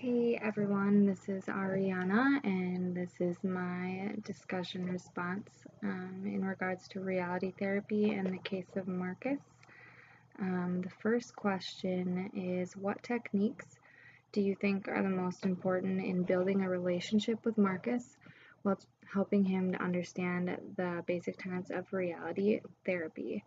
Hey everyone, this is Ariana, and this is my discussion response in regards to reality therapy and the case of Marcus. The first question is, what techniques do you think are the most important in building a relationship with Marcus while helping him to understand the basic tenets of reality therapy?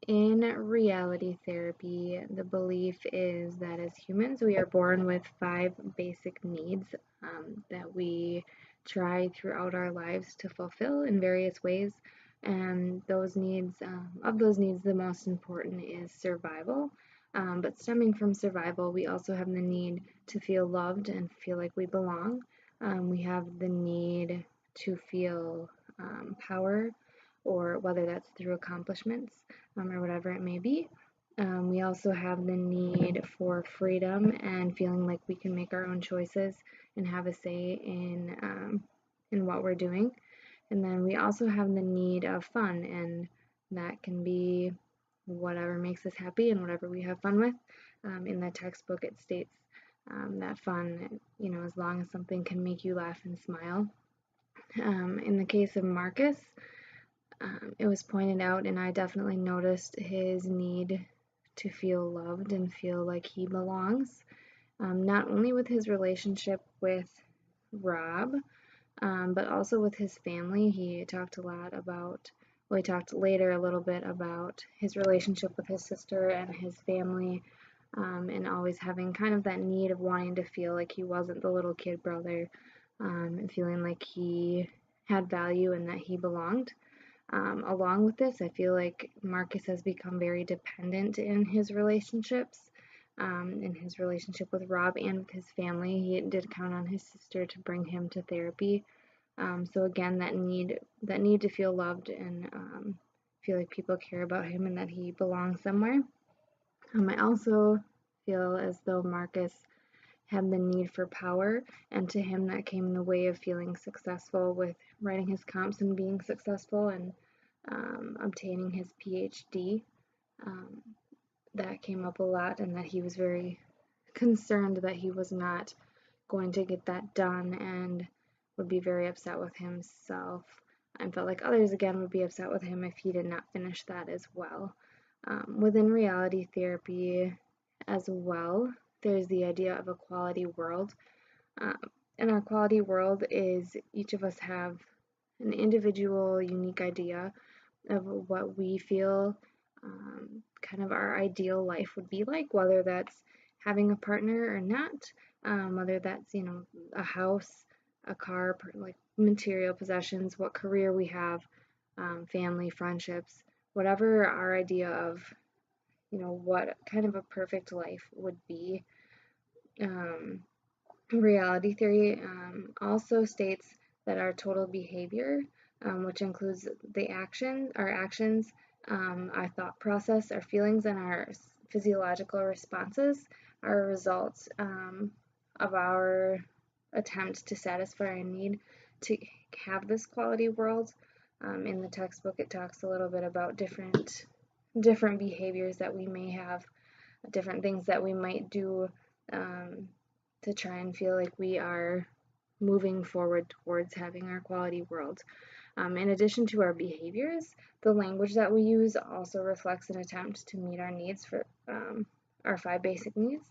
In reality therapy, the belief is that as humans, we are born with 5 basic needs that we try throughout our lives to fulfill in various ways. And those needs, the most important is survival. But stemming from survival, we also have the need to feel loved and feel like we belong. We have the need to feel power, or whether that's through accomplishments or whatever it may be. We also have the need for freedom and feeling like we can make our own choices and have a say in what we're doing. And then we also have the need of fun, and that can be whatever makes us happy and whatever we have fun with. In the textbook, it states that fun, as long as something can make you laugh and smile. In the case of Marcus, it was pointed out, and I definitely noticed his need to feel loved and feel like he belongs, not only with his relationship with Rob, but also with his family. He talked he talked later a little bit about his relationship with his sister and his family, and always having kind of that need of wanting to feel like he wasn't the little kid brother, and feeling like he had value and that he belonged. Along with this, I feel like Marcus has become very dependent in his relationships, in his relationship with Rob and with his family. He did count on his sister to bring him to therapy. So again, that need to feel loved and feel like people care about him and that he belongs somewhere. I also feel as though Marcus had the need for power, and to him that came in the way of feeling successful with writing his comps and being successful and obtaining his PhD. Um, that came up a lot, and that he was very concerned that he was not going to get that done and would be very upset with himself, and felt like others again would be upset with him if he did not finish that as well. Within reality therapy as well, there's the idea of a quality world. Uh, and our quality world is each of us have an individual, unique idea of what we feel kind of our ideal life would be like, whether that's having a partner or not, whether that's, a house, a car, like material possessions, what career we have, family, friendships, whatever our idea of, what kind of a perfect life would be. Um, Reality theory also states that our total behavior, which includes our actions, our thought process, our feelings, and our physiological responses, are results of our attempt to satisfy our need to have this quality world. In the textbook, it talks a little bit about different behaviors that we may have, different things that we might do to try and feel like we are moving forward towards having our quality world. In addition to our behaviors, the language that we use also reflects an attempt to meet our needs for our 5 basic needs.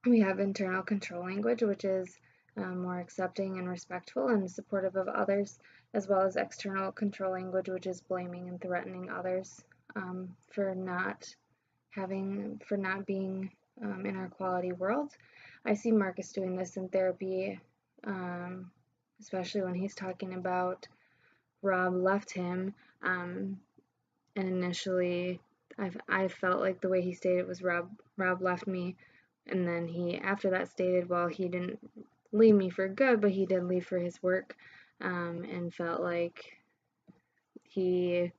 We have internal control language, which is more accepting and respectful and supportive of others, as well as external control language, which is blaming and threatening others for not being in our quality world. I see Marcus doing this in therapy, especially when he's talking about Rob left him, and initially I felt like the way he stated was Rob left me, and then he after that stated, well, he didn't leave me for good, but he did leave for his work, and felt like he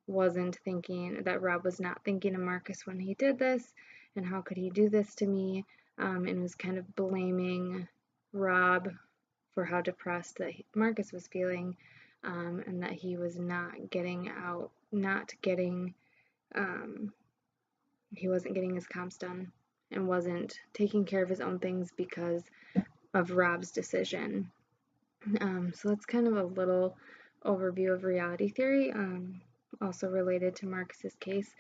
wasn't thinking, that Rob was not thinking of Marcus when he did this, and how could he do this to me, and was kind of blaming Rob for how depressed that Marcus was feeling, and that he was he wasn't getting his comps done and wasn't taking care of his own things because of Rob's decision. So that's kind of a little overview of reality theory, also related to Marcus's case.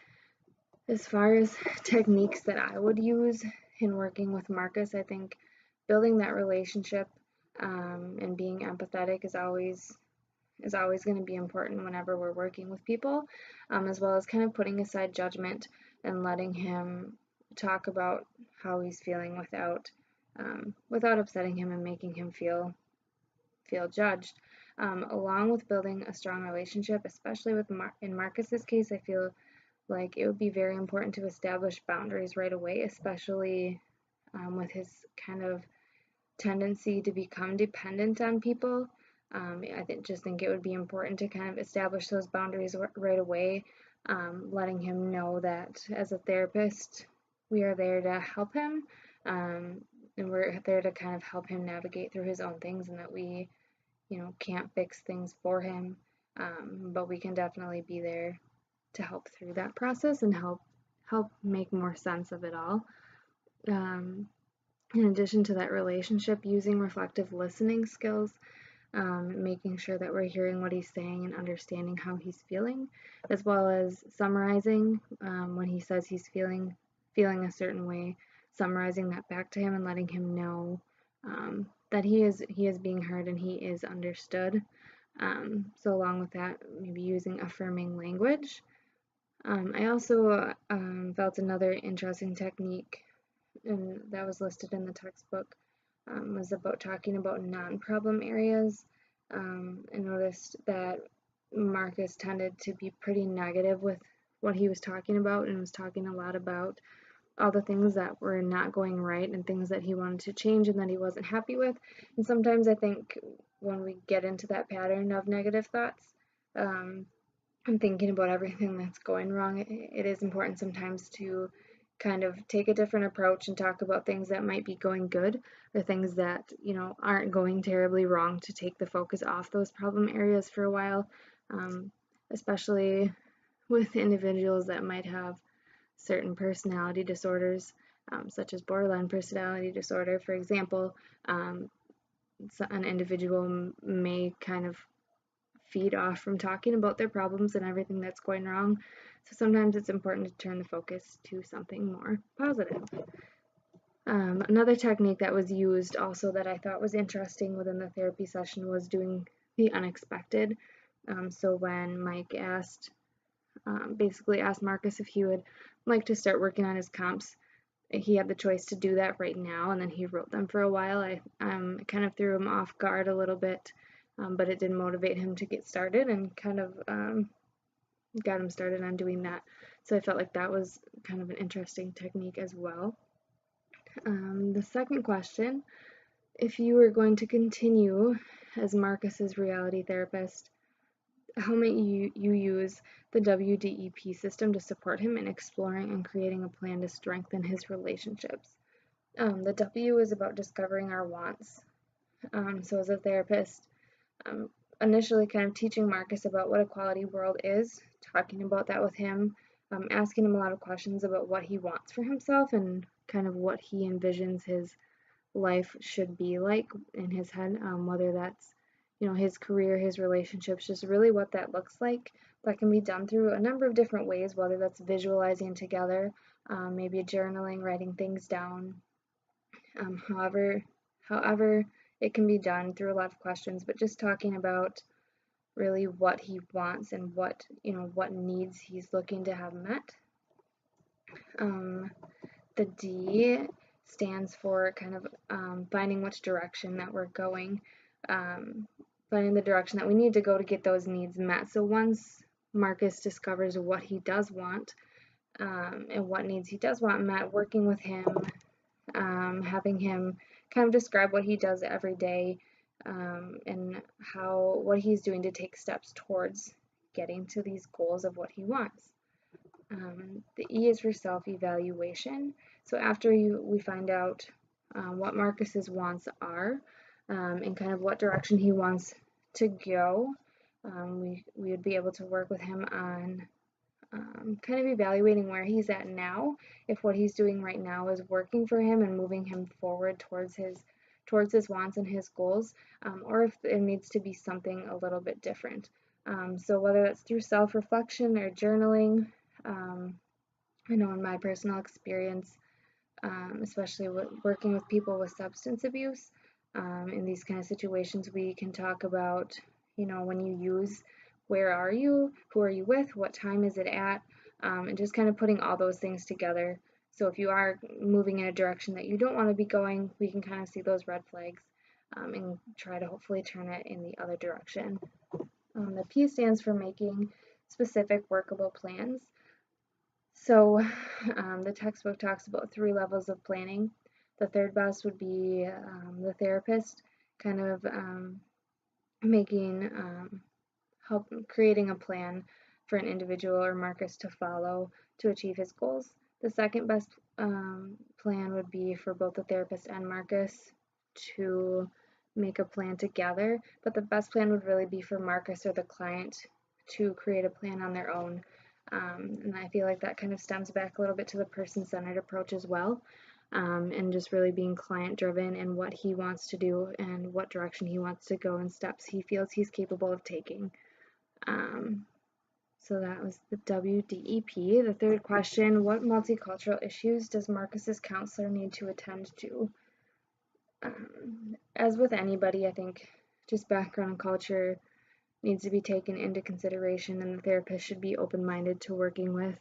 As far as techniques that I would use in working with Marcus, I think building that relationship and being empathetic is always going to be important whenever we're working with people, as well as kind of putting aside judgment and letting him talk about how he's feeling without upsetting him and making him feel judged. Along with building a strong relationship, especially in Marcus's case, I feel like it would be very important to establish boundaries right away, especially with his kind of tendency to become dependent on people. I just think it would be important to kind of establish those boundaries right away, letting him know that as a therapist, we are there to help him, and we're there to kind of help him navigate through his own things, and that we, can't fix things for him, but we can definitely be there to help through that process and help make more sense of it all. In addition to that relationship, using reflective listening skills, making sure that we're hearing what he's saying and understanding how he's feeling, as well as summarizing when he says he's feeling a certain way, summarizing that back to him and letting him know that he is being heard and he is understood. So along with that, maybe using affirming language. I also felt another interesting technique, and that was listed in the textbook, was about talking about non-problem areas. I noticed that Marcus tended to be pretty negative with what he was talking about, and was talking a lot about all the things that were not going right and things that he wanted to change and that he wasn't happy with. And sometimes I think when we get into that pattern of negative thoughts, and thinking about everything that's going wrong, it is important sometimes to kind of take a different approach and talk about things that might be going good, or things that, aren't going terribly wrong, to take the focus off those problem areas for a while, especially with individuals that might have certain personality disorders, such as borderline personality disorder, for example. An individual may kind of feed off from talking about their problems and everything that's going wrong. So sometimes it's important to turn the focus to something more positive. Another technique that was used also that I thought was interesting within the therapy session was doing the unexpected. So when Mike basically asked Marcus if he would like to start working on his comps, he had the choice to do that right now, and then he wrote them for a while. I kind of threw him off guard a little bit, but it did motivate him to get started, and kind of got him started on doing that. So I felt like that was kind of an interesting technique as well. The second question: if you were going to continue as Marcus's reality therapist, how might you use the WDEP system to support him in exploring and creating a plan to strengthen his relationships? The W is about discovering our wants. So as a therapist, initially kind of teaching Marcus about what a quality world is, talking about that with him, asking him a lot of questions about what he wants for himself and kind of what he envisions his life should be like in his head, whether that's, his career, his relationships, just really what that looks like. That can be done through a number of different ways, whether that's visualizing together, maybe journaling, writing things down, however it can be done through a lot of questions, but just talking about really what he wants and what needs he's looking to have met. The D stands for kind of finding which direction that we're going, finding the direction that we need to go to get those needs met. So once Marcus discovers what he does want, and what needs he does want met, working with him, having him kind of describe what he does every day, and what he's doing to take steps towards getting to these goals of what he wants. The E is for self-evaluation. So after we find out what Marcus's wants are, and kind of what direction he wants to go, we would be able to work with him on kind of evaluating where he's at now, if what he's doing right now is working for him and moving him forward towards his wants and his goals, or if it needs to be something a little bit different. So whether that's through self-reflection or journaling, I know in my personal experience, especially working with people with substance abuse, in these kind of situations, we can talk about, when you use, where are you, who are you with, what time is it at, and just kind of putting all those things together. So if you are moving in a direction that you don't want to be going, we can kind of see those red flags, and try to hopefully turn it in the other direction. The P stands for making specific workable plans. So the textbook talks about 3 levels of planning. The third best would be the therapist kind of making, creating a plan for an individual or Marcus to follow to achieve his goals. The second best plan would be for both the therapist and Marcus to make a plan together, but the best plan would really be for Marcus or the client to create a plan on their own. And I feel like that kind of stems back a little bit to the person-centered approach as well, and just really being client-driven in what he wants to do and what direction he wants to go and steps he feels he's capable of taking. So that was the WDEP. The third question, what multicultural issues does Marcus's counselor need to attend to? As with anybody, I think just background and culture needs to be taken into consideration, and the therapist should be open-minded to working with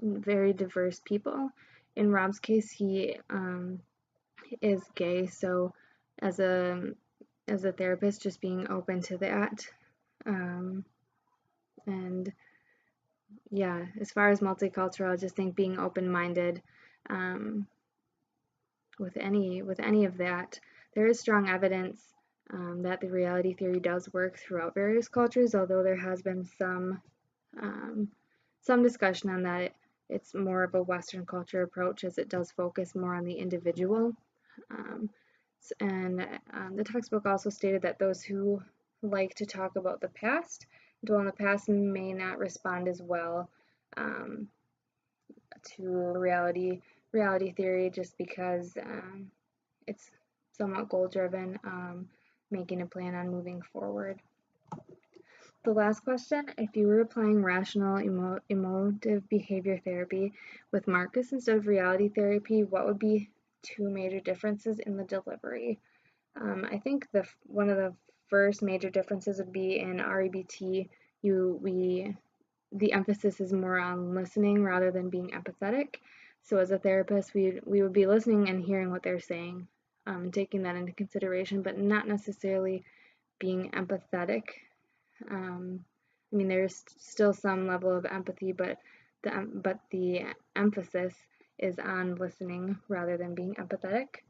very diverse people. In Rob's case, he is gay, so as a therapist, just being open to that. And yeah, as far as multicultural, I just think being open-minded with any of that. There is strong evidence that the reality theory does work throughout various cultures, although there has been some discussion on that. It's more of a Western culture approach, as it does focus more on the individual. The textbook also stated that those who like to talk about the past, dwell in the past, may not respond as well to reality theory, just because it's somewhat goal-driven, making a plan on moving forward. The last question, if you were applying rational emotive behavior therapy with Marcus instead of reality therapy, what would be 2 major differences in the delivery? I think one of the first major differences would be in REBT, the emphasis is more on listening rather than being empathetic. So as a therapist, we would be listening and hearing what they're saying, taking that into consideration, but not necessarily being empathetic. I mean, there's still some level of empathy, but the emphasis is on listening rather than being empathetic.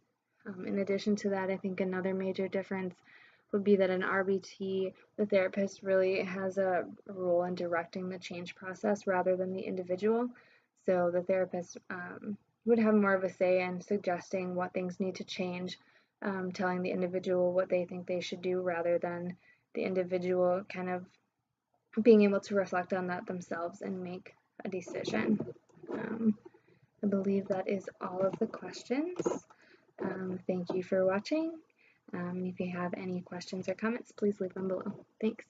In addition to that, I think another major difference would be that in RBT, the therapist really has a role in directing the change process rather than the individual. So the therapist would have more of a say in suggesting what things need to change, telling the individual what they think they should do rather than the individual kind of being able to reflect on that themselves and make a decision. I believe that is all of the questions. Thank you for watching. If you have any questions or comments, please leave them below. Thanks.